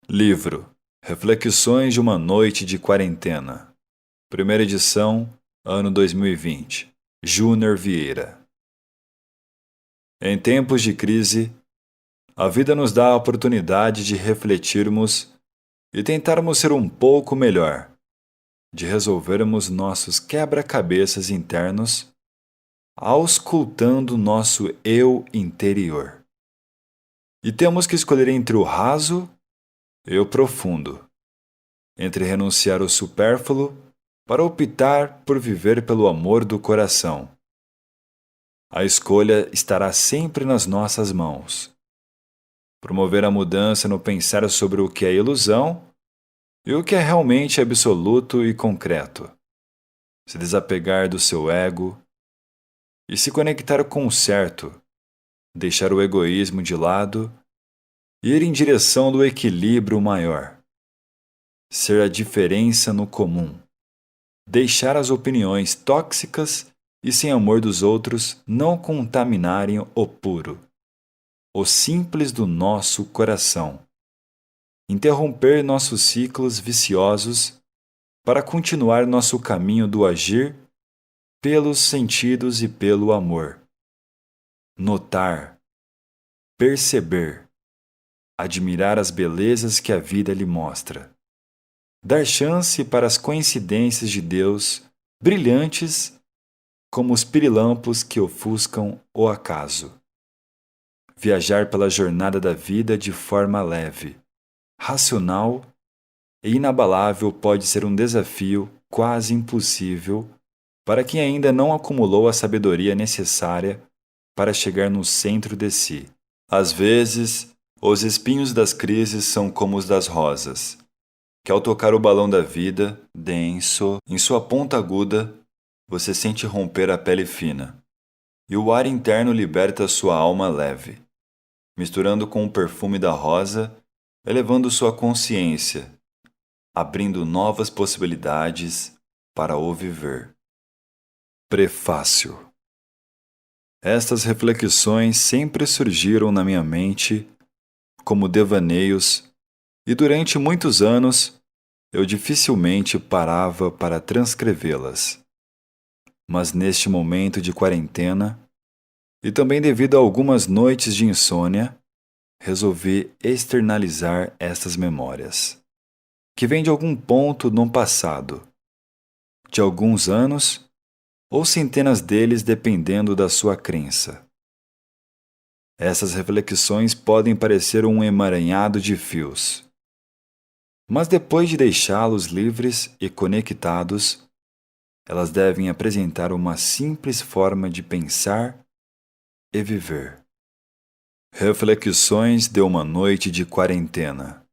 Livro Reflexões de uma Noite de Quarentena. Primeira edição, ano 2020. Júnior Vieira. Em tempos de crise, a vida nos dá a oportunidade de refletirmos e tentarmos ser um pouco melhor, de resolvermos nossos quebra-cabeças internos, auscultando nosso eu interior. E temos que escolher entre o raso e o profundo, entre renunciar ao supérfluo para optar por viver pelo amor do coração. A escolha estará sempre nas nossas mãos. Promover a mudança no pensar sobre o que é ilusão e o que é realmente absoluto e concreto. Se desapegar do seu ego e se conectar com o certo, deixar o egoísmo de lado e ir em direção do equilíbrio maior. Ser a diferença no comum. Deixar as opiniões tóxicas e sem amor dos outros não contaminarem o puro, o simples do nosso coração. Interromper nossos ciclos viciosos para continuar nosso caminho do agir pelos sentidos e pelo amor. Notar, perceber, admirar as belezas que a vida lhe mostra. Dar chance para as coincidências de Deus, brilhantes como os pirilampos que ofuscam o acaso. Viajar pela jornada da vida de forma leve, racional e inabalável pode ser um desafio quase impossível para quem ainda não acumulou a sabedoria necessária para chegar no centro de si. Às vezes, os espinhos das crises são como os das rosas, que ao tocar o balão da vida, denso, em sua ponta aguda, você sente romper a pele fina, e o ar interno liberta sua alma leve, misturando com o perfume da rosa, elevando sua consciência, abrindo novas possibilidades para o viver. Prefácio. Estas reflexões sempre surgiram na minha mente como devaneios, e durante muitos anos eu dificilmente parava para transcrevê-las. Mas neste momento de quarentena, e também devido a algumas noites de insônia, resolvi externalizar estas memórias, que vêm de algum ponto no passado, de alguns anos ou centenas deles dependendo da sua crença. Essas reflexões podem parecer um emaranhado de fios, mas depois de deixá-los livres e conectados, elas devem apresentar uma simples forma de pensar e viver. Reflexões de uma noite de quarentena.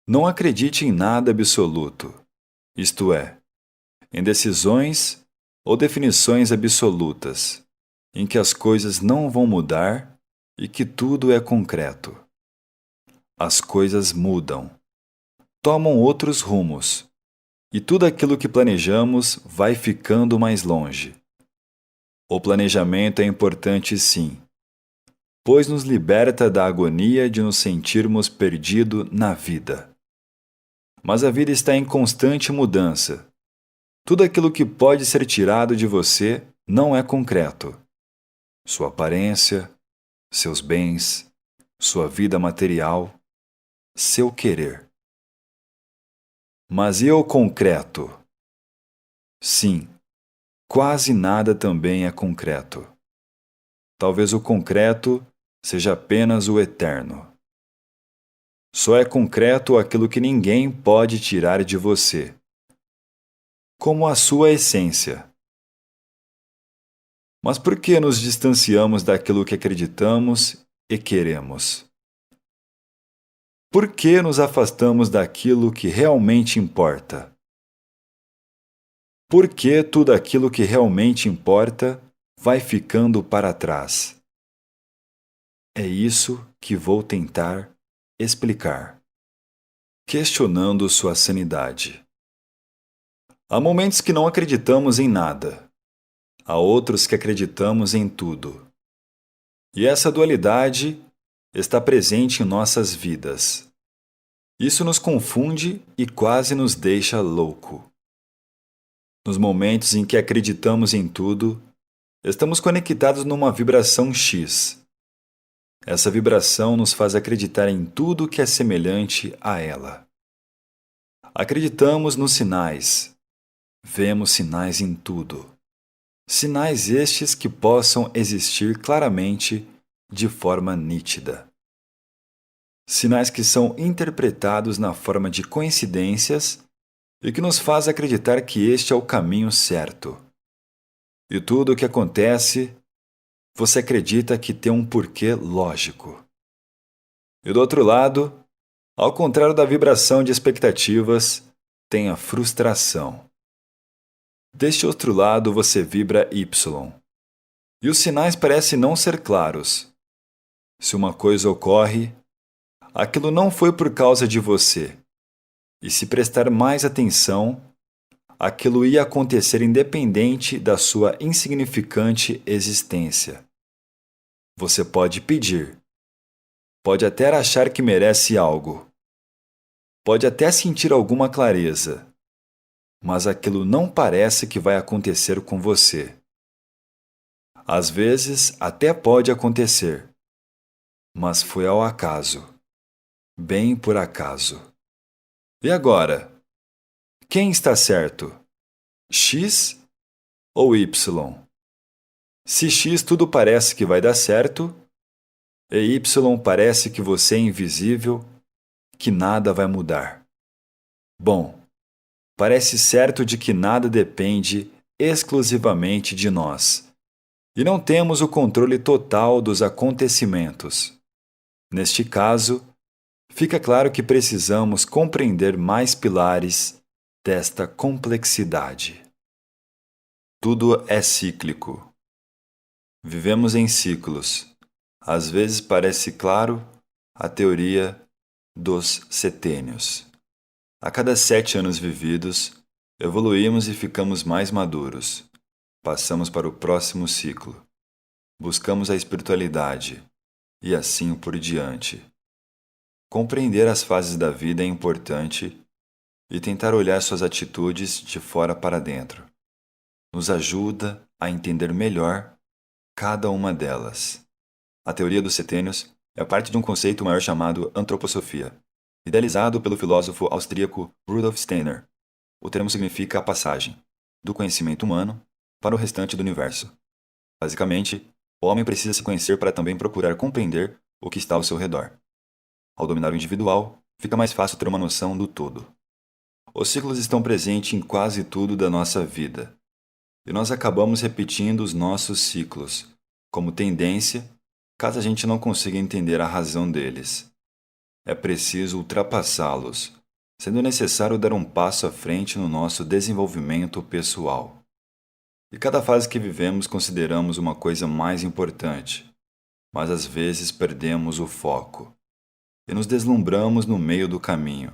Não acredite em nada absoluto, isto é, em decisões ou definições absolutas, em que as coisas não vão mudar e que tudo é concreto. As coisas mudam, tomam outros rumos, e tudo aquilo que planejamos vai ficando mais longe. O planejamento é importante sim, pois nos liberta da agonia de nos sentirmos perdidos na vida. Mas a vida está em constante mudança. Tudo aquilo que pode ser tirado de você não é concreto. Sua aparência, seus bens, sua vida material, seu querer. Mas e o concreto? Sim, quase nada também é concreto. Talvez o concreto seja apenas o eterno. Só é concreto aquilo que ninguém pode tirar de você, como a sua essência. Mas por que nos distanciamos daquilo que acreditamos e queremos? Por que nos afastamos daquilo que realmente importa? Por que tudo aquilo que realmente importa vai ficando para trás? É isso que vou tentar explicar, questionando sua sanidade. Há momentos que não acreditamos em nada, há outros que acreditamos em tudo. E essa dualidade está presente em nossas vidas. Isso nos confunde e quase nos deixa louco. Nos momentos em que acreditamos em tudo, estamos conectados numa vibração X. Essa vibração nos faz acreditar em tudo que é semelhante a ela. Acreditamos nos sinais. Vemos sinais em tudo. Sinais estes que possam existir claramente de forma nítida. Sinais que são interpretados na forma de coincidências e que nos faz acreditar que este é o caminho certo. E tudo o que acontece, você acredita que tem um porquê lógico. E do outro lado, ao contrário da vibração de expectativas, tem a frustração. Deste outro lado você vibra Y. E os sinais parecem não ser claros. Se uma coisa ocorre, aquilo não foi por causa de você. E se prestar mais atenção, aquilo ia acontecer independente da sua insignificante existência. Você pode pedir. Pode até achar que merece algo. Pode até sentir alguma clareza. Mas aquilo não parece que vai acontecer com você. Às vezes até pode acontecer. Mas foi ao acaso. Bem por acaso. E agora? Quem está certo? X ou Y? Se X tudo parece que vai dar certo, e Y parece que você é invisível, que nada vai mudar. Bom, parece certo de que nada depende exclusivamente de nós, e não temos o controle total dos acontecimentos. Neste caso, fica claro que precisamos compreender mais pilares desta complexidade. Tudo é cíclico. Vivemos em ciclos. Às vezes parece claro a teoria dos setênios. A cada 7 anos vividos, evoluímos e ficamos mais maduros. Passamos para o próximo ciclo. Buscamos a espiritualidade, e assim por diante. Compreender as fases da vida é importante e tentar olhar suas atitudes de fora para dentro. Nos ajuda a entender melhor cada uma delas. A teoria dos setênios é parte de um conceito maior chamado antroposofia, idealizado pelo filósofo austríaco Rudolf Steiner. O termo significa a passagem do conhecimento humano para o restante do universo. Basicamente, o homem precisa se conhecer para também procurar compreender o que está ao seu redor. Ao dominar o individual, fica mais fácil ter uma noção do todo. Os ciclos estão presentes em quase tudo da nossa vida, e nós acabamos repetindo os nossos ciclos, como tendência, caso a gente não consiga entender a razão deles. É preciso ultrapassá-los, sendo necessário dar um passo à frente no nosso desenvolvimento pessoal. E cada fase que vivemos consideramos uma coisa mais importante, mas às vezes perdemos o foco e nos deslumbramos no meio do caminho,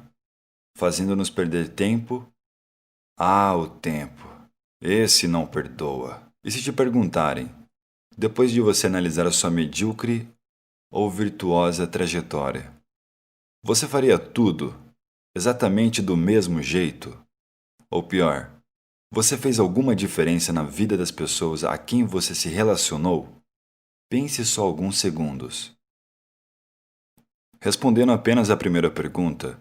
fazendo-nos perder tempo. Ah, o tempo! Esse não perdoa. E se te perguntarem, depois de você analisar a sua medíocre ou virtuosa trajetória, você faria tudo exatamente do mesmo jeito? Ou pior, você fez alguma diferença na vida das pessoas a quem você se relacionou? Pense só alguns segundos. Respondendo apenas à primeira pergunta,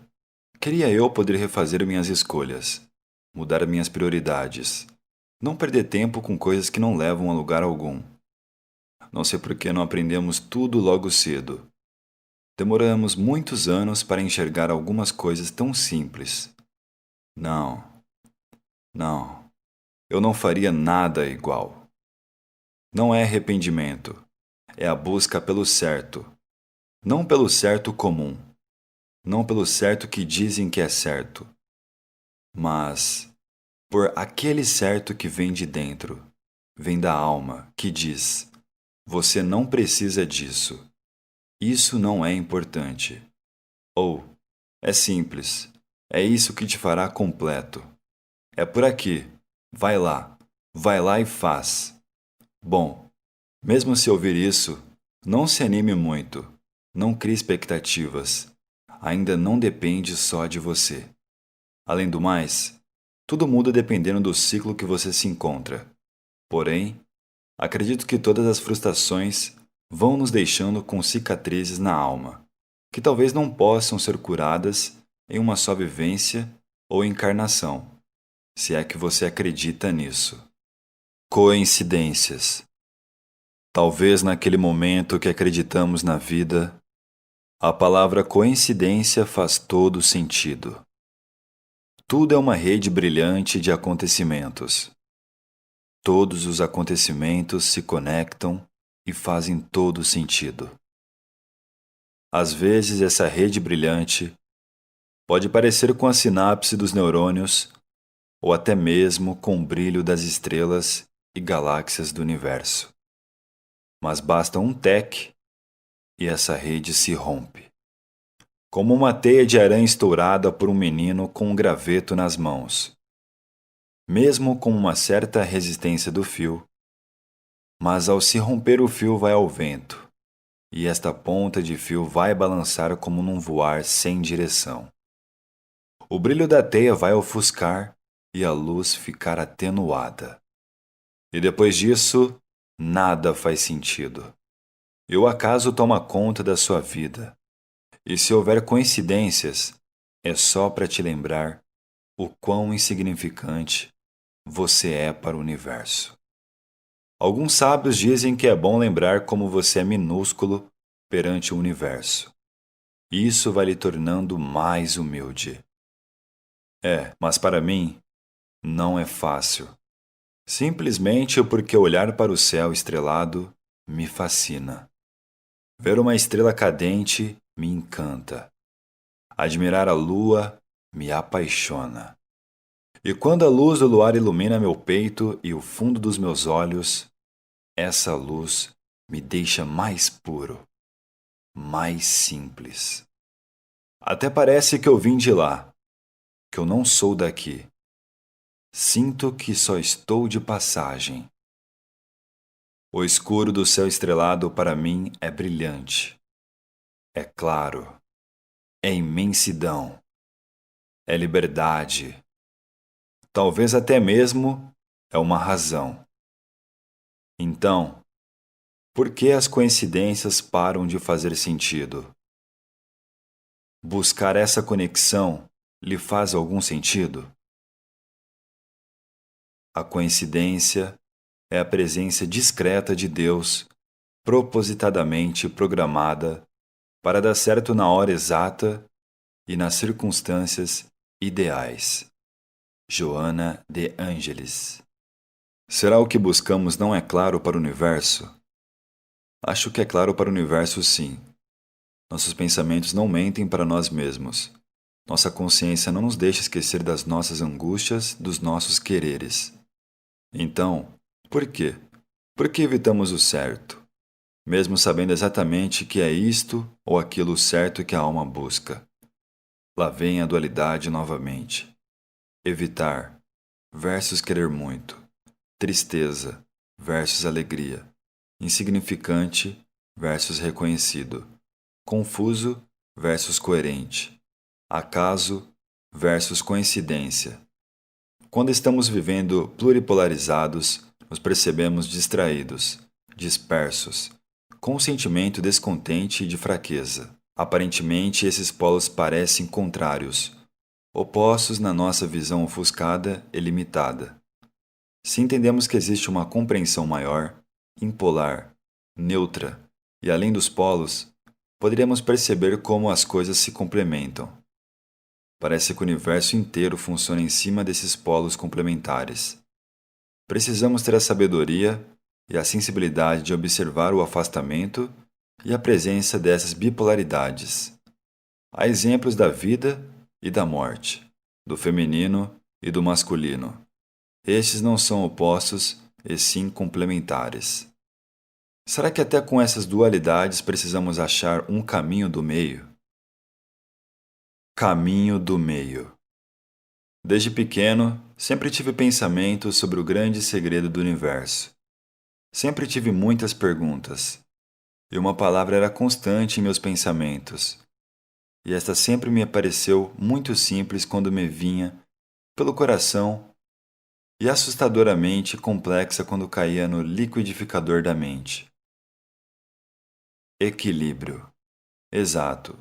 queria eu poder refazer minhas escolhas, mudar minhas prioridades, não perder tempo com coisas que não levam a lugar algum. Não sei por que não aprendemos tudo logo cedo. Demoramos muitos anos para enxergar algumas coisas tão simples. Não, eu não faria nada igual. Não é arrependimento, é a busca pelo certo. Não pelo certo comum, não pelo certo que dizem que é certo, mas por aquele certo que vem de dentro, vem da alma, que diz: você não precisa disso. Isso não é importante. Ou, é simples, é isso que te fará completo. É por aqui, vai lá e faz. Bom, mesmo se ouvir isso, não se anime muito, não crie expectativas. ainda não depende só de você. Além do mais, tudo muda dependendo do ciclo que você se encontra. Porém, acredito que todas as frustrações vão nos deixando com cicatrizes na alma, que talvez não possam ser curadas em uma só vivência ou encarnação, se é que você acredita nisso. Coincidências. Talvez naquele momento que acreditamos na vida, a palavra coincidência faz todo sentido. Tudo é uma rede brilhante de acontecimentos. Todos os acontecimentos se conectam e fazem todo sentido. Às vezes, essa rede brilhante pode parecer com a sinapse dos neurônios ou até mesmo com o brilho das estrelas e galáxias do universo. Mas basta um tec e essa rede se rompe. Como uma teia de aranha estourada por um menino com um graveto nas mãos. Mesmo com uma certa resistência do fio, mas ao se romper o fio vai ao vento, e esta ponta de fio vai balançar como num voar sem direção. O brilho da teia vai ofuscar e a luz ficar atenuada. E depois disso, nada faz sentido. E o acaso toma conta da sua vida. E se houver coincidências, é só para te lembrar o quão insignificante você é para o universo. Alguns sábios dizem que é bom lembrar como você é minúsculo perante o universo. Isso vai lhe tornando mais humilde. Mas para mim, não é fácil. Simplesmente porque olhar para o céu estrelado me fascina. Ver uma estrela cadente me encanta. Admirar a lua me apaixona. E quando a luz do luar ilumina meu peito e o fundo dos meus olhos, essa luz me deixa mais puro, mais simples. Até parece que eu vim de lá, que eu não sou daqui. Sinto que só estou de passagem. O escuro do céu estrelado para mim é brilhante. É claro. É imensidão. É liberdade. Talvez até mesmo é uma razão. Então, por que as coincidências param de fazer sentido? Buscar essa conexão lhe faz algum sentido? A coincidência é a presença discreta de Deus, propositadamente programada para dar certo na hora exata e nas circunstâncias ideais. Joana de Ângeles. Será o que buscamos não é claro para o universo? Acho que é claro para o universo, sim. Nossos pensamentos não mentem para nós mesmos. Nossa consciência não nos deixa esquecer das nossas angústias, dos nossos quereres. Então, por quê? Por que evitamos o certo, mesmo sabendo exatamente que é isto ou aquilo certo que a alma busca? Lá vem a dualidade novamente. Evitar versus querer muito. Tristeza versus alegria. Insignificante versus reconhecido. Confuso versus coerente. Acaso versus coincidência. Quando estamos vivendo pluripolarizados, nos percebemos distraídos, dispersos, com um sentimento descontente e de fraqueza. Aparentemente, esses polos parecem contrários, opostos na nossa visão ofuscada e limitada. Se entendemos que existe uma compreensão maior, impolar, neutra e além dos polos, poderíamos perceber como as coisas se complementam. Parece que o universo inteiro funciona em cima desses polos complementares. Precisamos ter a sabedoria e a sensibilidade de observar o afastamento e a presença dessas bipolaridades. Há exemplos da vida e da morte, do feminino e do masculino. Estes não são opostos, e sim complementares. Será que até com essas dualidades precisamos achar um caminho do meio? Caminho do meio. Desde pequeno, sempre tive pensamentos sobre o grande segredo do universo. Sempre tive muitas perguntas. E uma palavra era constante em meus pensamentos. e esta sempre me pareceu muito simples quando me vinha pelo coração e assustadoramente complexa quando caía no liquidificador da mente. Equilíbrio. Exato.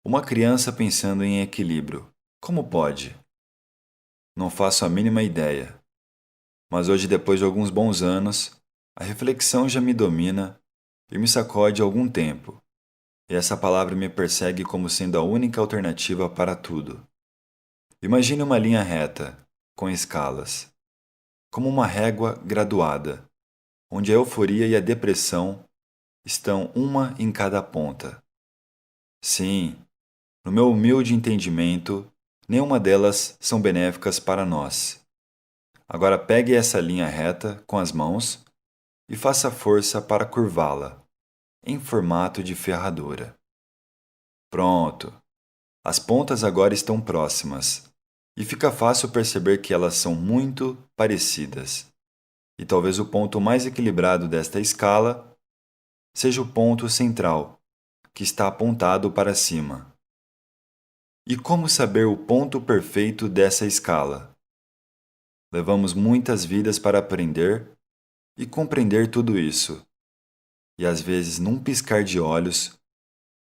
Uma criança pensando em equilíbrio. Como pode? Não faço a mínima ideia. Mas hoje, depois de alguns bons anos, a reflexão já me domina e me sacode há algum tempo, e essa palavra me persegue como sendo a única alternativa para tudo. Imagine uma linha reta, com escalas, como uma régua graduada, onde a euforia e a depressão estão uma em cada ponta. Sim, no meu humilde entendimento, nenhuma delas são benéficas para nós. Agora pegue essa linha reta com as mãos e faça força para curvá-la, em formato de ferradura. Pronto! As pontas agora estão próximas, e fica fácil perceber que elas são muito parecidas. E talvez o ponto mais equilibrado desta escala seja o ponto central, que está apontado para cima. E como saber o ponto perfeito dessa escala? Levamos muitas vidas para aprender e compreender tudo isso, e às vezes, num piscar de olhos,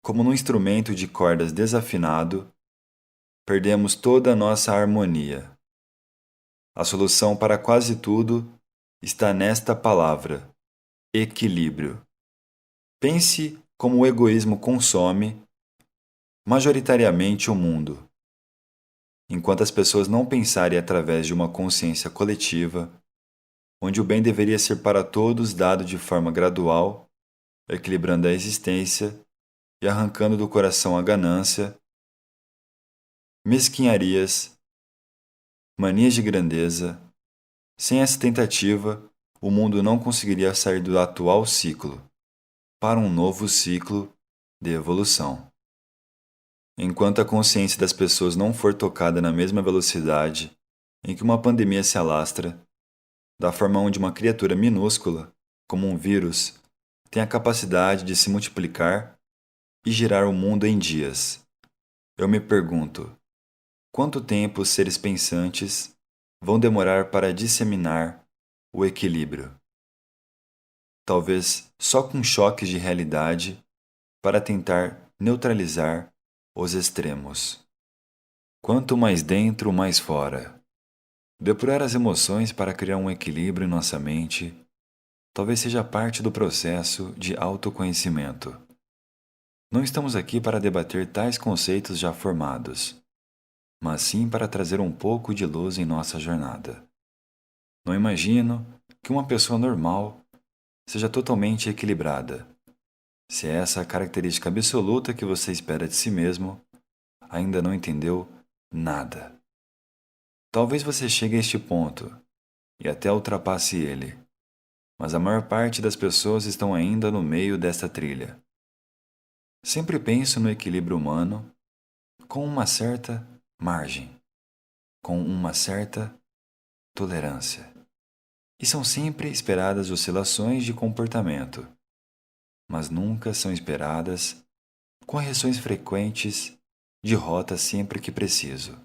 como num instrumento de cordas desafinado, perdemos toda a nossa harmonia. A solução para quase tudo está nesta palavra: equilíbrio. Pense como o egoísmo consome majoritariamente o mundo. Enquanto as pessoas não pensarem através de uma consciência coletiva, onde o bem deveria ser para todos dado de forma gradual, equilibrando a existência e arrancando do coração a ganância, mesquinharias, manias de grandeza, sem essa tentativa, o mundo não conseguiria sair do atual ciclo para um novo ciclo de evolução. Enquanto a consciência das pessoas não for tocada na mesma velocidade em que uma pandemia se alastra, da forma onde uma criatura minúscula, como um vírus, tem a capacidade de se multiplicar e girar o mundo em dias. Eu me pergunto, quanto tempo os seres pensantes vão demorar para disseminar o equilíbrio? Talvez só com choques de realidade para tentar neutralizar os extremos. Quanto mais dentro, mais fora. Depurar as emoções para criar um equilíbrio em nossa mente talvez seja parte do processo de autoconhecimento. Não estamos aqui para debater tais conceitos já formados, mas sim para trazer um pouco de luz em nossa jornada. Não imagino que uma pessoa normal seja totalmente equilibrada. Se é essa a característica absoluta que você espera de si mesmo, ainda não entendeu nada. Talvez você chegue a este ponto e até ultrapasse ele, mas a maior parte das pessoas estão ainda no meio desta trilha. Sempre penso no equilíbrio humano com uma certa margem, com uma certa tolerância. E são sempre esperadas oscilações de comportamento, mas nunca são esperadas correções frequentes de rota sempre que preciso.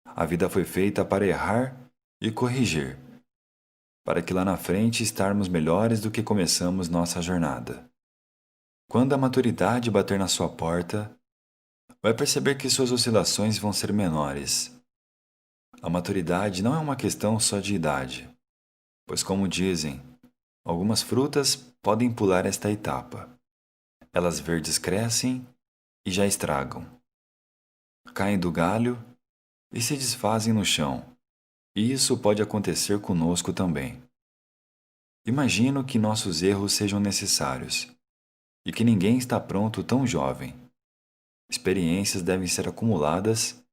A vida foi feita para errar e corrigir, para que lá na frente estarmos melhores do que começamos nossa jornada. Quando a maturidade bater na sua porta, vai perceber que suas oscilações vão ser menores. A maturidade não é uma questão só de idade, pois, como dizem, algumas frutas podem pular esta etapa. Elas verdes crescem e já estragam. Caem do galho e se desfazem no chão. E isso pode acontecer conosco também. Imagino que nossos erros sejam necessários e que ninguém está pronto tão jovem. Experiências devem ser acumuladas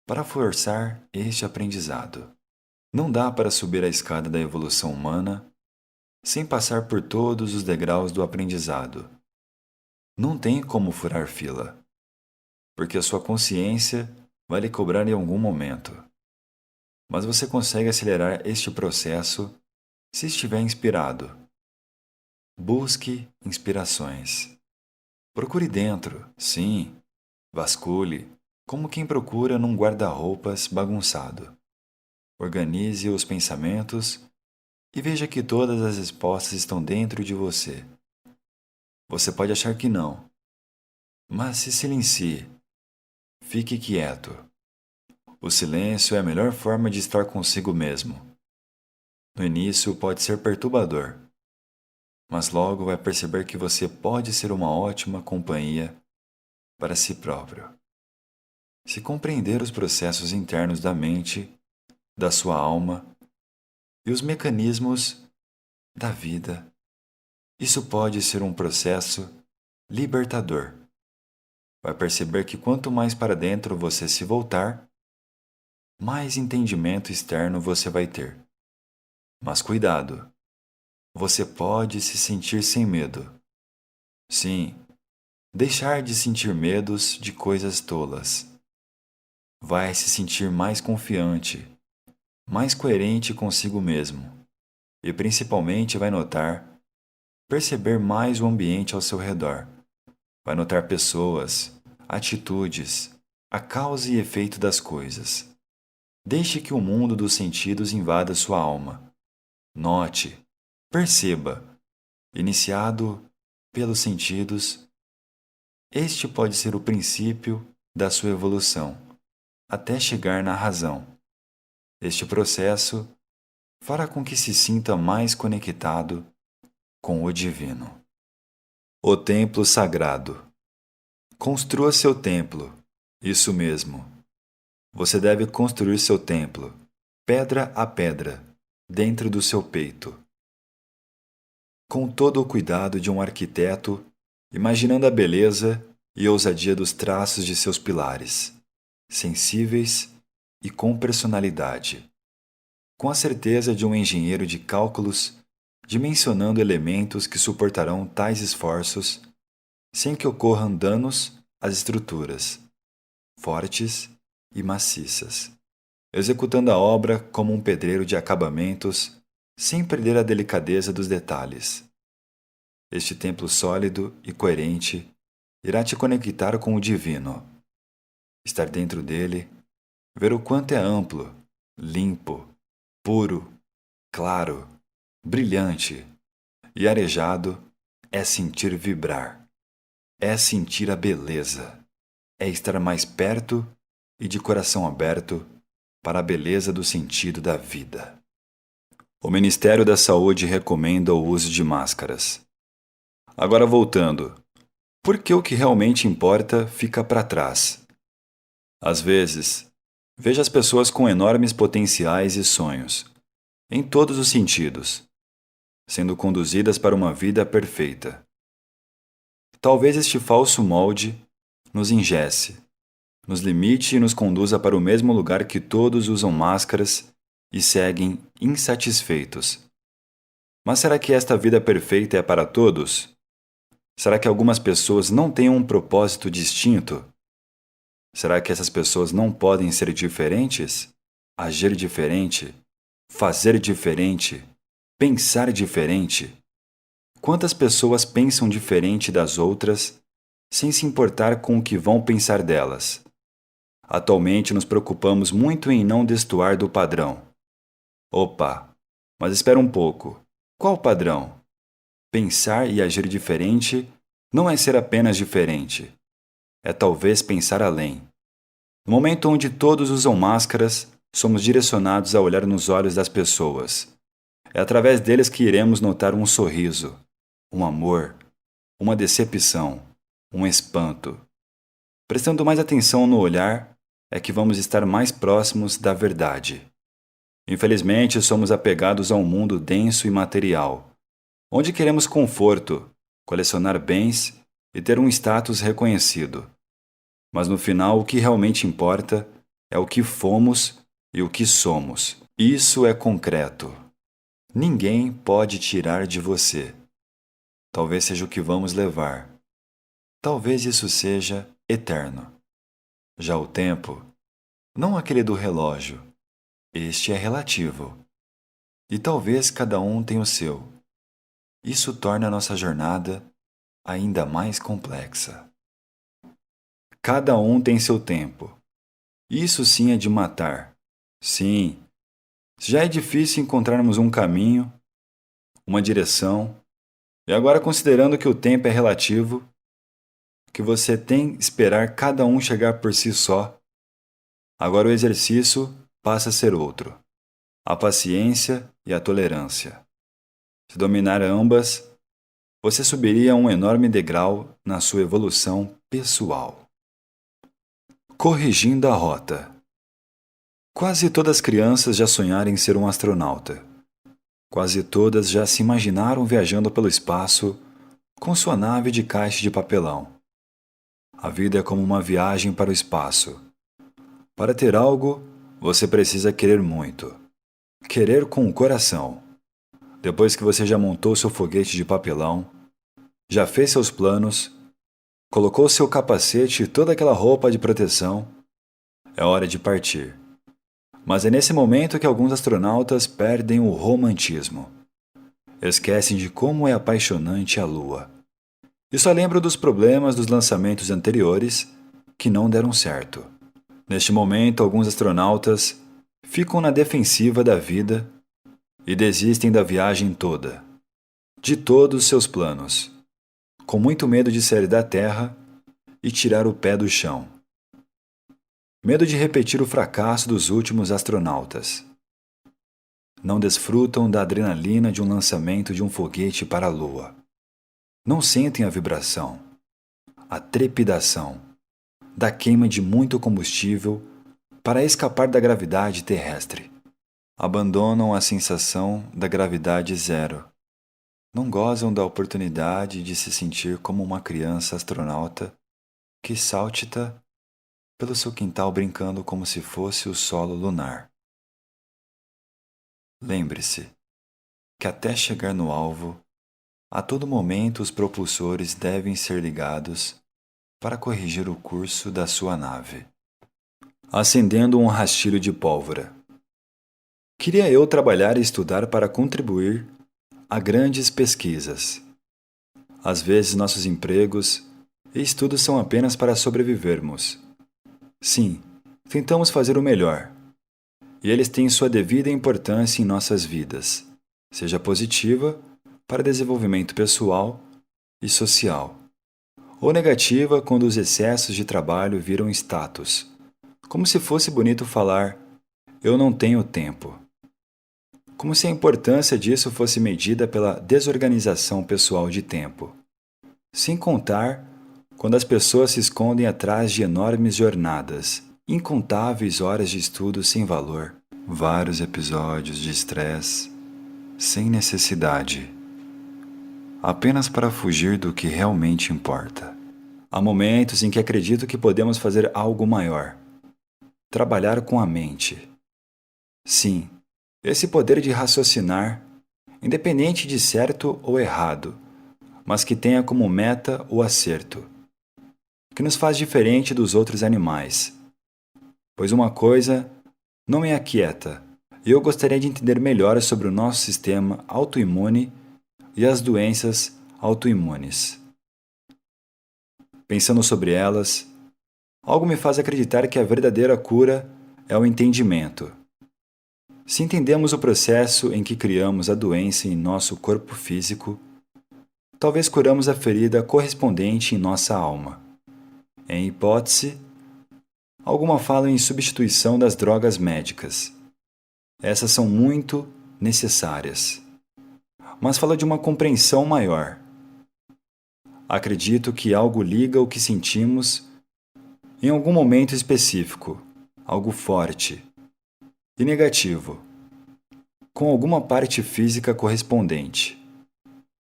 para forçar este aprendizado. Não dá para subir a escada da evolução humana sem passar por todos os degraus do aprendizado. Não tem como furar fila, porque a sua consciência vai lhe cobrar em algum momento. Mas você consegue acelerar este processo se estiver inspirado. Busque inspirações. Procure dentro, sim, Vasculhe como quem procura num guarda-roupas bagunçado. Organize os pensamentos e veja que todas as respostas estão dentro de você. Você pode achar que não, mas se silencie, fique quieto. O silêncio é a melhor forma de estar consigo mesmo. No início pode ser perturbador, mas logo vai perceber que você pode ser uma ótima companhia para si próprio. Se compreender os processos internos da mente, da sua alma e os mecanismos da vida, isso pode ser um processo libertador. Vai perceber que quanto mais para dentro você se voltar, mais entendimento externo você vai ter. Mas cuidado, você pode se sentir sem medo. Sim, deixar de sentir medos de coisas tolas. Vai se sentir mais confiante, mais coerente consigo mesmo e principalmente vai notar, perceber mais o ambiente ao seu redor. Vai notar pessoas, atitudes, a causa e efeito das coisas. Deixe que o mundo dos sentidos invada sua alma. Note, perceba, iniciado pelos sentidos, este pode ser o princípio da sua evolução, até chegar na razão. Este processo fará com que se sinta mais conectado com o divino. O templo sagrado. Construa seu templo. Isso mesmo. Você deve construir seu templo, pedra a pedra, dentro do seu peito. Com todo o cuidado de um arquiteto, imaginando a beleza e ousadia dos traços de seus pilares, sensíveis e com personalidade. Com a certeza de um engenheiro de cálculos, dimensionando elementos que suportarão tais esforços, sem que ocorram danos às estruturas, fortes e maciças, executando a obra como um pedreiro de acabamentos, sem perder a delicadeza dos detalhes. Este templo sólido e coerente irá te conectar com o divino. Estar dentro dele, ver o quanto é amplo, limpo, puro, claro, brilhante e arejado é sentir vibrar, é sentir a beleza, é estar mais perto e de coração aberto para a beleza do sentido da vida. O Ministério da Saúde recomenda o uso de máscaras. Agora voltando, por que o que realmente importa fica para trás? Às vezes, vejo as pessoas com enormes potenciais e sonhos, em todos os sentidos, sendo conduzidas para uma vida perfeita. Talvez este falso molde nos engesse, nos limite e nos conduza para o mesmo lugar que todos usam máscaras e seguem insatisfeitos. Mas será que esta vida perfeita é para todos? Será que algumas pessoas não têm um propósito distinto? Será que essas pessoas não podem ser diferentes? Agir diferente? Fazer diferente? Pensar diferente? Quantas pessoas pensam diferente das outras, sem se importar com o que vão pensar delas? Atualmente nos preocupamos muito em não destoar do padrão. Opa, mas espera um pouco. Qual padrão? Pensar e agir diferente não é ser apenas diferente. É talvez pensar além. No momento onde todos usam máscaras, somos direcionados a olhar nos olhos das pessoas. É através deles que iremos notar um sorriso, um amor, uma decepção, um espanto. Prestando mais atenção no olhar, é que vamos estar mais próximos da verdade. Infelizmente, somos apegados a um mundo denso e material, onde queremos conforto, colecionar bens e ter um status reconhecido. Mas no final, o que realmente importa é o que fomos e o que somos. Isso é concreto. Ninguém pode tirar de você. Talvez seja o que vamos levar. Talvez isso seja eterno. Já o tempo, não aquele do relógio, este é relativo. E talvez cada um tenha o seu. Isso torna a nossa jornada ainda mais complexa. Cada um tem seu tempo. Isso sim é de matar. Sim, já é difícil encontrarmos um caminho, uma direção, e agora considerando que o tempo é relativo, que você tem que esperar cada um chegar por si só, agora o exercício passa a ser outro: a paciência e a tolerância. Se dominar ambas, você subiria um enorme degrau na sua evolução pessoal. Corrigindo a rota. Quase todas as crianças já sonharam em ser um astronauta. Quase todas já se imaginaram viajando pelo espaço com sua nave de caixa de papelão. A vida é como uma viagem para o espaço. Para ter algo, você precisa querer muito. Querer com o coração. Depois que você já montou seu foguete de papelão, já fez seus planos, colocou seu capacete e toda aquela roupa de proteção, é hora de partir. Mas é nesse momento que alguns astronautas perdem o romantismo. Esquecem de como é apaixonante a Lua. E só lembram dos problemas dos lançamentos anteriores que não deram certo. Neste momento, alguns astronautas ficam na defensiva da vida e desistem da viagem toda, de todos os seus planos, com muito medo de sair da Terra e tirar o pé do chão. Medo de repetir o fracasso dos últimos astronautas. Não desfrutam da adrenalina de um lançamento de um foguete para a Lua. Não sentem a vibração, a trepidação, da queima de muito combustível para escapar da gravidade terrestre. Abandonam a sensação da gravidade zero. Não gozam da oportunidade de se sentir como uma criança astronauta que saltita pelo seu quintal brincando como se fosse o solo lunar. Lembre-se que até chegar no alvo, a todo momento os propulsores devem ser ligados para corrigir o curso da sua nave. Acendendo um rastilho de pólvora. Queria eu trabalhar e estudar para contribuir a grandes pesquisas. Às vezes nossos empregos e estudos são apenas para sobrevivermos. Sim, tentamos fazer o melhor. E eles têm sua devida importância em nossas vidas, seja positiva para desenvolvimento pessoal e social, ou negativa quando os excessos de trabalho viram status, como se fosse bonito falar "eu não tenho tempo", como se a importância disso fosse medida pela desorganização pessoal de tempo. Sem contar quando as pessoas se escondem atrás de enormes jornadas, incontáveis horas de estudo sem valor, vários episódios de estresse, sem necessidade, apenas para fugir do que realmente importa. Há momentos em que acredito que podemos fazer algo maior. Trabalhar com a mente. Sim, esse poder de raciocinar, independente de certo ou errado, mas que tenha como meta o acerto, que nos faz diferente dos outros animais. Pois uma coisa não me aquieta, e eu gostaria de entender melhor sobre o nosso sistema autoimune e as doenças autoimunes. Pensando sobre elas, algo me faz acreditar que a verdadeira cura é o entendimento. Se entendemos o processo em que criamos a doença em nosso corpo físico, talvez curamos a ferida correspondente em nossa alma. Em hipótese, alguma fala em substituição das drogas médicas. Essas são muito necessárias. Mas fala de uma compreensão maior. Acredito que algo liga o que sentimos em algum momento específico, algo forte e negativo, com alguma parte física correspondente.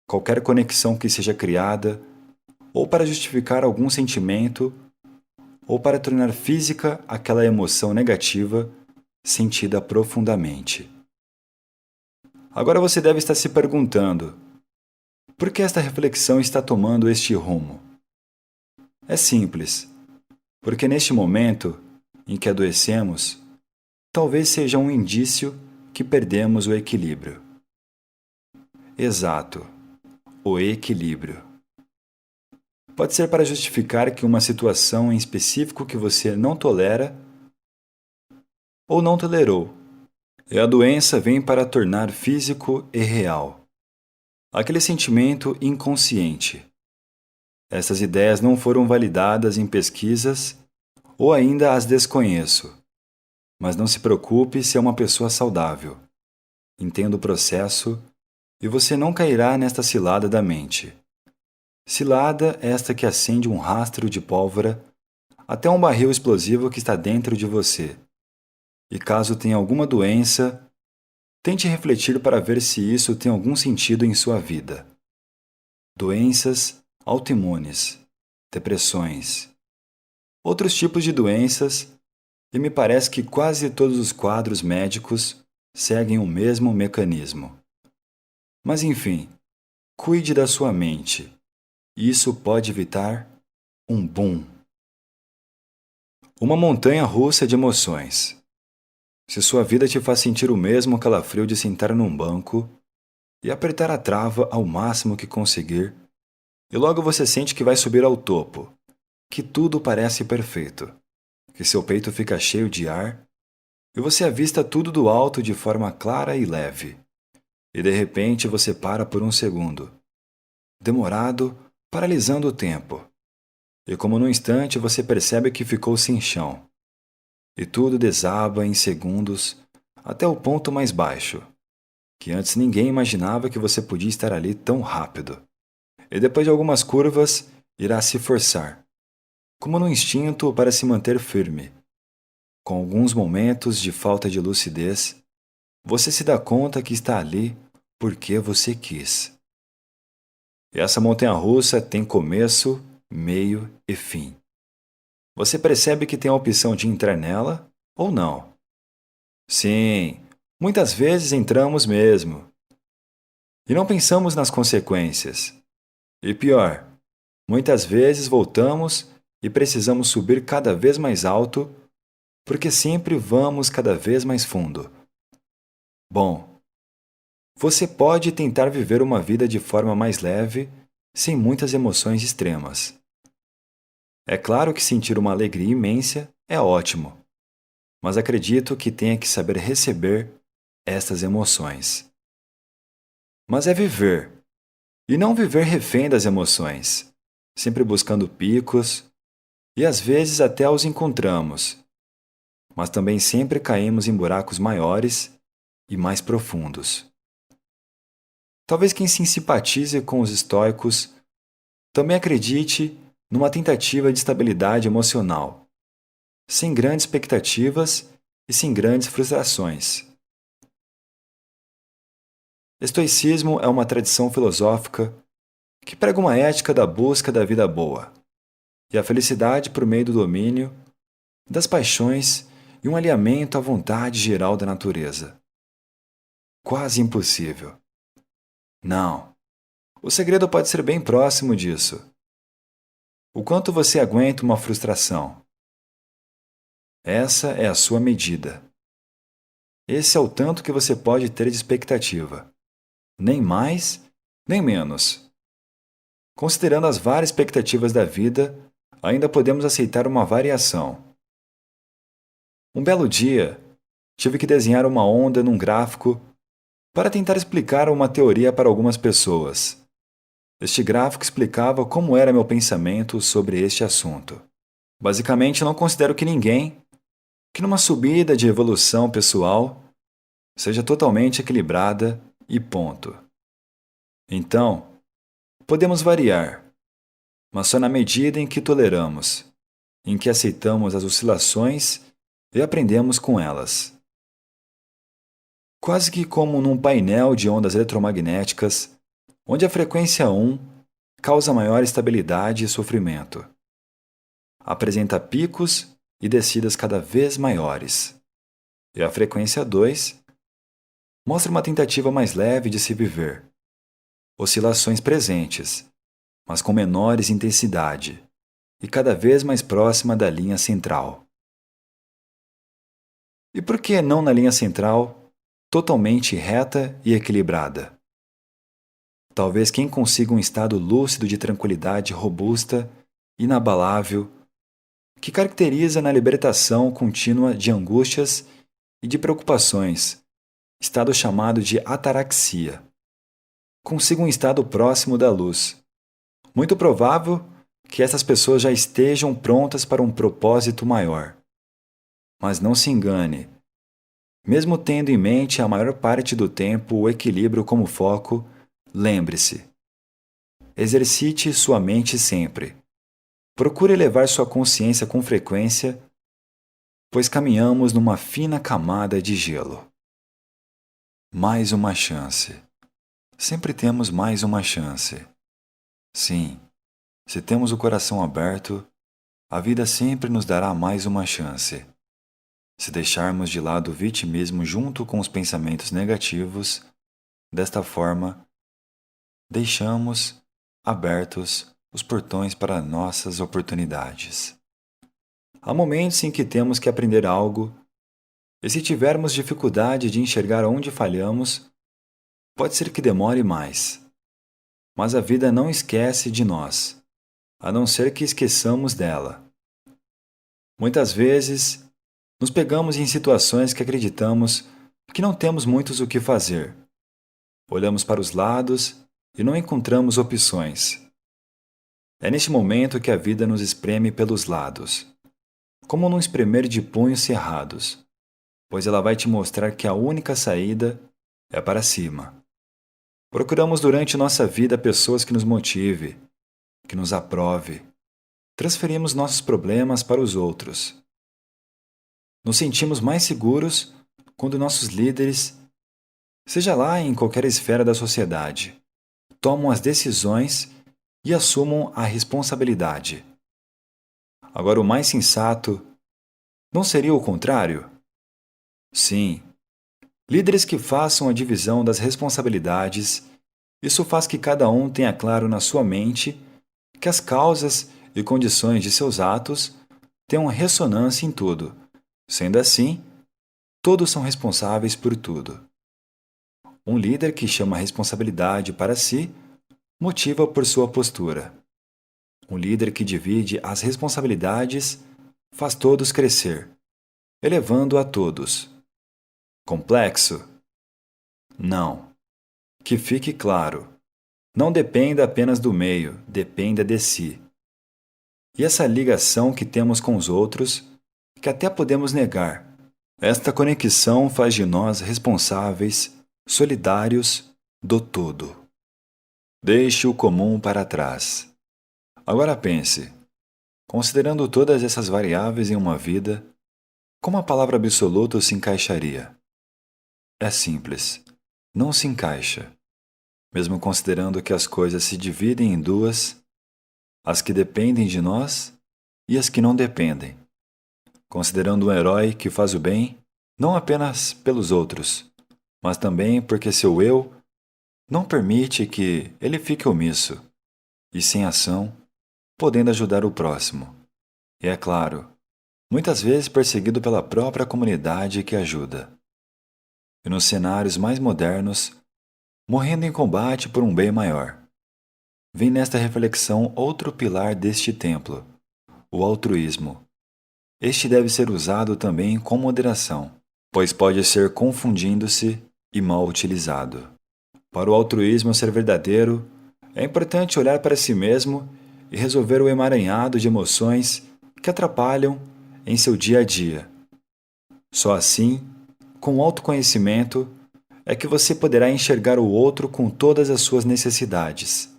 Qualquer conexão que seja criada, ou para justificar algum sentimento, ou para tornar física aquela emoção negativa sentida profundamente. Agora você deve estar se perguntando: por que esta reflexão está tomando este rumo? É simples, porque neste momento em que adoecemos, talvez seja um indício que perdemos o equilíbrio. Exato, o equilíbrio. Pode ser para justificar que uma situação em específico que você não tolera ou não tolerou. E a doença vem para tornar físico e real aquele sentimento inconsciente. Essas ideias não foram validadas em pesquisas ou ainda as desconheço. Mas não se preocupe se é uma pessoa saudável. Entenda o processo e você não cairá nesta cilada da mente. Cilada esta que acende um rastro de pólvora até um barril explosivo que está dentro de você. E caso tenha alguma doença, tente refletir para ver se isso tem algum sentido em sua vida. Doenças autoimunes, depressões, outros tipos de doenças, e me parece que quase todos os quadros médicos seguem o mesmo mecanismo. Mas enfim, cuide da sua mente. Isso pode evitar um boom. Uma montanha russa de emoções. Se sua vida te faz sentir o mesmo calafrio de sentar num banco e apertar a trava ao máximo que conseguir, e logo você sente que vai subir ao topo, que tudo parece perfeito, que seu peito fica cheio de ar e você avista tudo do alto de forma clara e leve. E de repente você para por um segundo, demorado, paralisando o tempo. E como num instante você percebe que ficou sem chão. E tudo desaba em segundos até o ponto mais baixo, que antes ninguém imaginava que você podia estar ali tão rápido. E depois de algumas curvas, irá se forçar, como no instinto para se manter firme. Com alguns momentos de falta de lucidez, você se dá conta que está ali porque você quis. E essa montanha-russa tem começo, meio e fim. Você percebe que tem a opção de entrar nela ou não. Sim, muitas vezes entramos mesmo. E não pensamos nas consequências. E pior, muitas vezes voltamos e precisamos subir cada vez mais alto, porque sempre vamos cada vez mais fundo. Bom, você pode tentar viver uma vida de forma mais leve, sem muitas emoções extremas. É claro que sentir uma alegria imensa é ótimo, mas acredito que tenha que saber receber estas emoções. Mas é viver, e não viver refém das emoções, sempre buscando picos, e às vezes até os encontramos, mas também sempre caímos em buracos maiores e mais profundos. Talvez quem se simpatize com os estoicos também acredite numa tentativa de estabilidade emocional, sem grandes expectativas e sem grandes frustrações. Estoicismo é uma tradição filosófica que prega uma ética da busca da vida boa e a felicidade por meio do domínio das paixões e um alinhamento à vontade geral da natureza. Quase impossível. Não. O segredo pode ser bem próximo disso. O quanto você aguenta uma frustração. Essa é a sua medida. Esse é o tanto que você pode ter de expectativa. Nem mais, nem menos. Considerando as várias expectativas da vida, ainda podemos aceitar uma variação. Um belo dia, tive que desenhar uma onda num gráfico para tentar explicar uma teoria para algumas pessoas. Este gráfico explicava como era meu pensamento sobre este assunto. Basicamente, não considero que numa subida de evolução pessoal, seja totalmente equilibrada e ponto. Então, podemos variar, mas só na medida em que toleramos, em que aceitamos as oscilações e aprendemos com elas. Quase que como num painel de ondas eletromagnéticas, onde a frequência 1 causa maior estabilidade e sofrimento. Apresenta picos e descidas cada vez maiores. E a frequência 2 mostra uma tentativa mais leve de se viver. Oscilações presentes, mas com menores intensidade, e cada vez mais próxima da linha central. E por que não na linha central, totalmente reta e equilibrada? Talvez quem consiga um estado lúcido de tranquilidade robusta, inabalável, que caracteriza na libertação contínua de angústias e de preocupações, estado chamado de ataraxia. Consiga um estado próximo da luz. Muito provável que essas pessoas já estejam prontas para um propósito maior. Mas não se engane. Mesmo tendo em mente a maior parte do tempo o equilíbrio como foco, lembre-se: exercite sua mente sempre. Procure elevar sua consciência com frequência, pois caminhamos numa fina camada de gelo. Mais uma chance. Sempre temos mais uma chance. Sim, se temos o coração aberto, a vida sempre nos dará mais uma chance. Se deixarmos de lado o vitimismo junto com os pensamentos negativos, desta forma, deixamos abertos os portões para nossas oportunidades. Há momentos em que temos que aprender algo, e se tivermos dificuldade de enxergar onde falhamos, pode ser que demore mais. Mas a vida não esquece de nós, a não ser que esqueçamos dela. Muitas vezes, nos pegamos em situações que acreditamos que não temos muitos o que fazer. Olhamos para os lados e não encontramos opções. É neste momento que a vida nos espreme pelos lados, como num espremer de punhos cerrados, pois ela vai te mostrar que a única saída é para cima. Procuramos durante nossa vida pessoas que nos motive, que nos aprove. Transferimos nossos problemas para os outros. Nos sentimos mais seguros quando nossos líderes, seja lá em qualquer esfera da sociedade, tomam as decisões e assumam a responsabilidade. Agora, o mais sensato não seria o contrário? Sim, líderes que façam a divisão das responsabilidades. Isso faz que cada um tenha claro na sua mente que as causas e condições de seus atos tenham ressonância em tudo. Sendo assim, todos são responsáveis por tudo. Um líder que chama a responsabilidade para si motiva por sua postura. Um líder que divide as responsabilidades faz todos crescer, elevando a todos. Complexo? Não. Que fique claro. Não dependa apenas do meio, dependa de si. E essa ligação que temos com os outros, que até podemos negar, esta conexão faz de nós responsáveis, solidários do todo. Deixe o comum para trás. Agora pense, considerando todas essas variáveis em uma vida, como a palavra absoluto se encaixaria? É simples, não se encaixa. Mesmo considerando que as coisas se dividem em duas, as que dependem de nós e as que não dependem. Considerando um herói que faz o bem, não apenas pelos outros, mas também porque seu eu não permite que ele fique omisso e sem ação, podendo ajudar o próximo. E é claro, muitas vezes perseguido pela própria comunidade que ajuda. E nos cenários mais modernos, morrendo em combate por um bem maior. Vem nesta reflexão outro pilar deste templo, o altruísmo. Este deve ser usado também com moderação, pois pode ser confundindo-se e mal utilizado. Para o altruísmo ser verdadeiro, é importante olhar para si mesmo e resolver o emaranhado de emoções que atrapalham em seu dia a dia. Só assim, com autoconhecimento, é que você poderá enxergar o outro com todas as suas necessidades.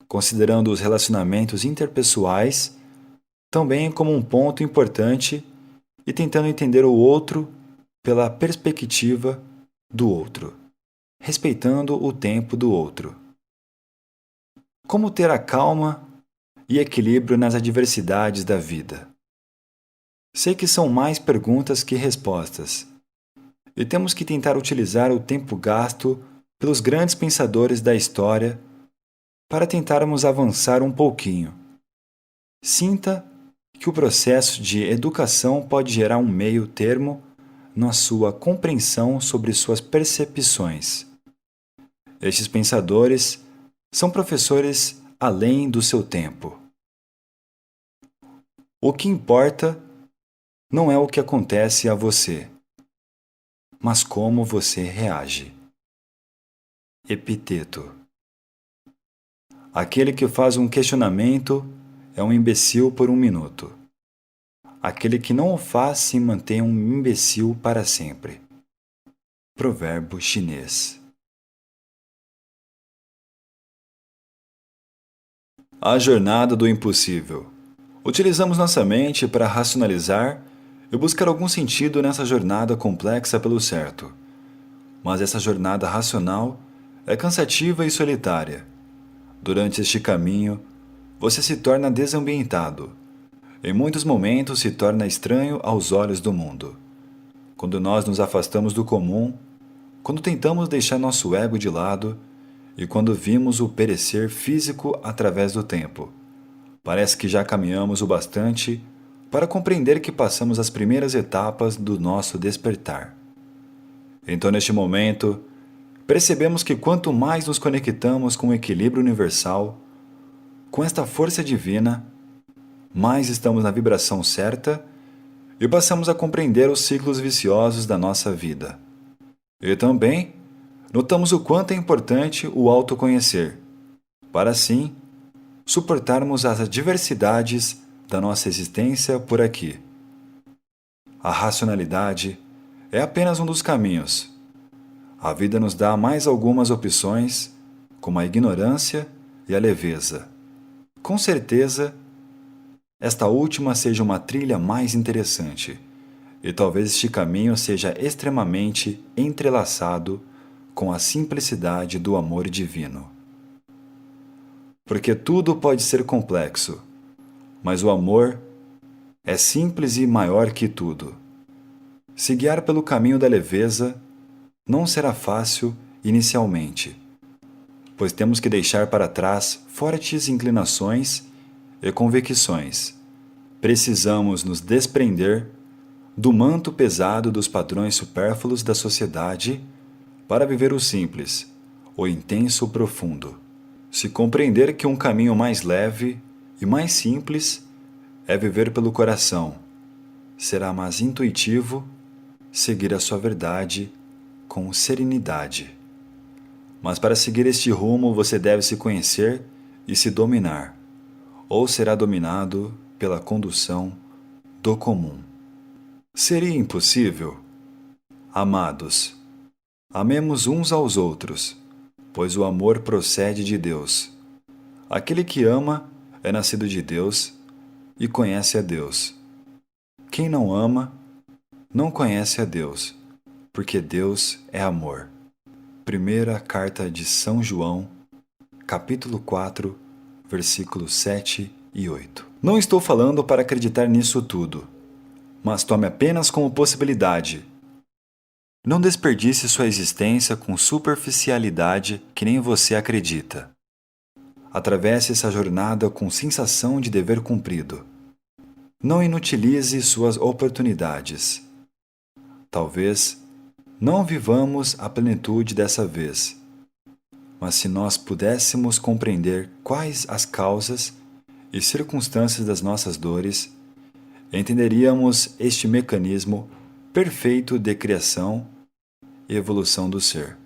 Considerando os relacionamentos interpessoais também como um ponto importante e tentando entender o outro pela perspectiva do outro, respeitando o tempo do outro. Como ter a calma e equilíbrio nas adversidades da vida? Sei que são mais perguntas que respostas, e temos que tentar utilizar o tempo gasto pelos grandes pensadores da história para tentarmos avançar um pouquinho. Sinta que o processo de educação pode gerar um meio termo na sua compreensão sobre suas percepções. Estes pensadores são professores além do seu tempo. O que importa não é o que acontece a você, mas como você reage. Epiteto. Aquele que faz um questionamento é um imbecil por um minuto. Aquele que não o faz se mantém um imbecil para sempre. Provérbio chinês. A jornada do impossível. Utilizamos nossa mente para racionalizar e buscar algum sentido nessa jornada complexa pelo certo. Mas essa jornada racional é cansativa e solitária. Durante este caminho, você se torna desambientado. Em muitos momentos se torna estranho aos olhos do mundo. Quando nós nos afastamos do comum, quando tentamos deixar nosso ego de lado e quando vimos o perecer físico através do tempo, parece que já caminhamos o bastante para compreender que passamos as primeiras etapas do nosso despertar. Então, neste momento, percebemos que quanto mais nos conectamos com o equilíbrio universal, com esta força divina, mais estamos na vibração certa e passamos a compreender os ciclos viciosos da nossa vida. E também notamos o quanto é importante o autoconhecer, para assim suportarmos as adversidades da nossa existência por aqui. A racionalidade é apenas um dos caminhos. A vida nos dá mais algumas opções, como a ignorância e a leveza. Com certeza, esta última seja uma trilha mais interessante, e talvez este caminho seja extremamente entrelaçado com a simplicidade do amor divino. Porque tudo pode ser complexo, mas o amor é simples e maior que tudo. Se guiar pelo caminho da leveza não será fácil inicialmente, pois temos que deixar para trás fortes inclinações e convicções. Precisamos nos desprender do manto pesado dos padrões supérfluos da sociedade para viver o simples, o intenso profundo. Se compreender que um caminho mais leve e mais simples é viver pelo coração, será mais intuitivo seguir a sua verdade com serenidade. Mas para seguir este rumo você deve se conhecer e se dominar, ou será dominado pela condução do comum. Seria impossível? Amados, amemos uns aos outros, pois o amor procede de Deus. Aquele que ama é nascido de Deus e conhece a Deus. Quem não ama, não conhece a Deus, porque Deus é amor. Primeira Carta de São João, capítulo 4, versículos 7 e 8. Não estou falando para acreditar nisso tudo, mas tome apenas como possibilidade. Não desperdice sua existência com superficialidade que nem você acredita. Atravesse essa jornada com sensação de dever cumprido. Não inutilize suas oportunidades. Talvez não vivamos a plenitude dessa vez, mas se nós pudéssemos compreender quais as causas e circunstâncias das nossas dores, entenderíamos este mecanismo perfeito de criação e evolução do ser.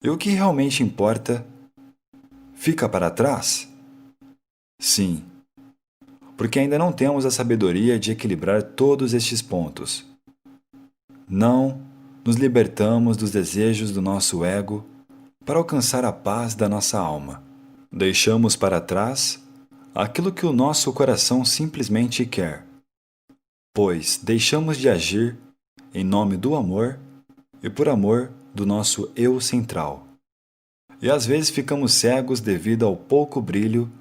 E o que realmente importa fica para trás? Sim, porque ainda não temos a sabedoria de equilibrar todos estes pontos. Não nos libertamos dos desejos do nosso ego para alcançar a paz da nossa alma. Deixamos para trás aquilo que o nosso coração simplesmente quer, pois deixamos de agir em nome do amor e por amor do nosso eu central. E às vezes ficamos cegos devido ao pouco brilho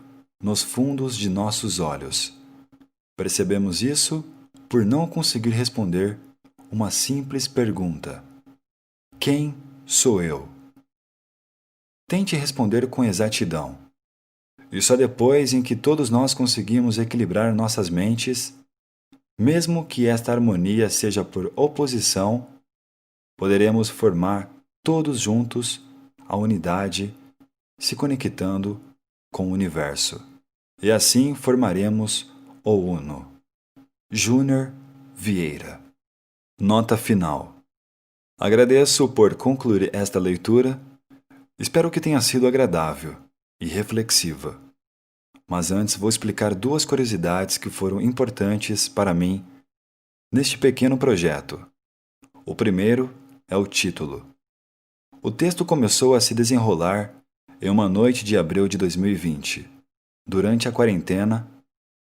nos fundos de nossos olhos. Percebemos isso por não conseguir responder uma simples pergunta: quem sou eu? Tente responder com exatidão. E só depois em que todos nós conseguimos equilibrar nossas mentes, mesmo que esta harmonia seja por oposição, poderemos formar todos juntos a unidade, se conectando com o universo. E assim formaremos o Uno. Júnior Vieira. Nota final. Agradeço por concluir esta leitura. Espero que tenha sido agradável e reflexiva. Mas antes vou explicar duas curiosidades que foram importantes para mim neste pequeno projeto. O primeiro é o título. O texto começou a se desenrolar em uma noite de abril de 2020, durante a quarentena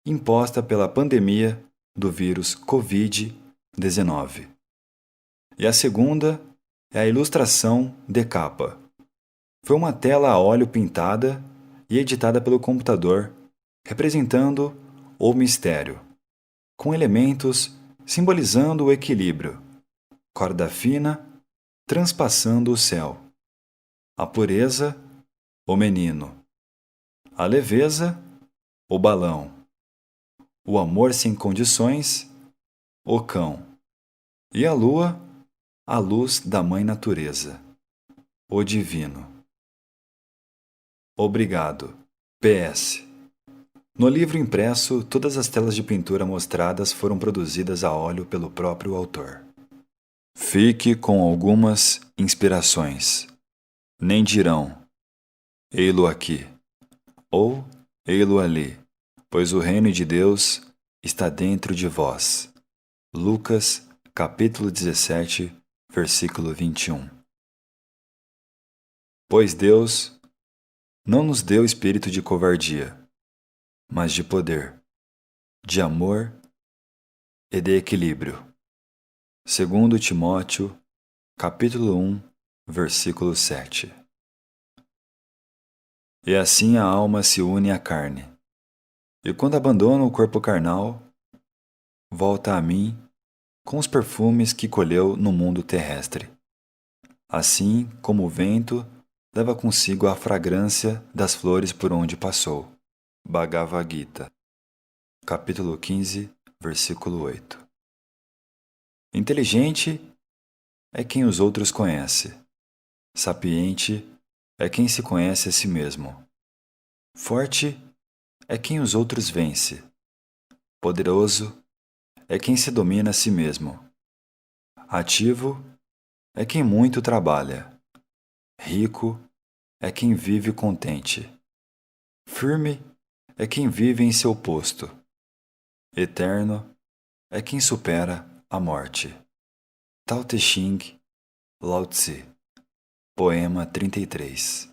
imposta pela pandemia do vírus Covid-19. E a segunda é a ilustração de capa. Foi uma tela a óleo pintada e editada pelo computador, representando o mistério, com elementos simbolizando o equilíbrio, corda fina transpassando o céu, a pureza, o menino, a leveza, o balão, o amor sem condições, o cão, e a lua, a luz da mãe natureza, o divino. Obrigado. PS. No livro impresso, todas as telas de pintura mostradas foram produzidas a óleo pelo próprio autor. Fique com algumas inspirações. Nem dirão, ei-lo aqui, ou ei-lo ali, pois o reino de Deus está dentro de vós. Lucas, capítulo 17, versículo 21. Pois Deus não nos deu espírito de covardia, mas de poder, de amor e de equilíbrio. 2 Timóteo, capítulo 1, versículo 7. E assim a alma se une à carne, e quando abandona o corpo carnal, volta a mim com os perfumes que colheu no mundo terrestre. Assim como o vento leva consigo a fragrância das flores por onde passou. Bhagavad Gita, capítulo 15, versículo 8. Inteligente é quem os outros conhece. Sapiente é quem se conhece a si mesmo. Forte é quem os outros vence. Poderoso é quem se domina a si mesmo. Ativo é quem muito trabalha. Rico é quem vive contente. Firme é quem vive em seu posto. Eterno é quem supera a morte. Tao Te Ching, Lao Tse, poema 33.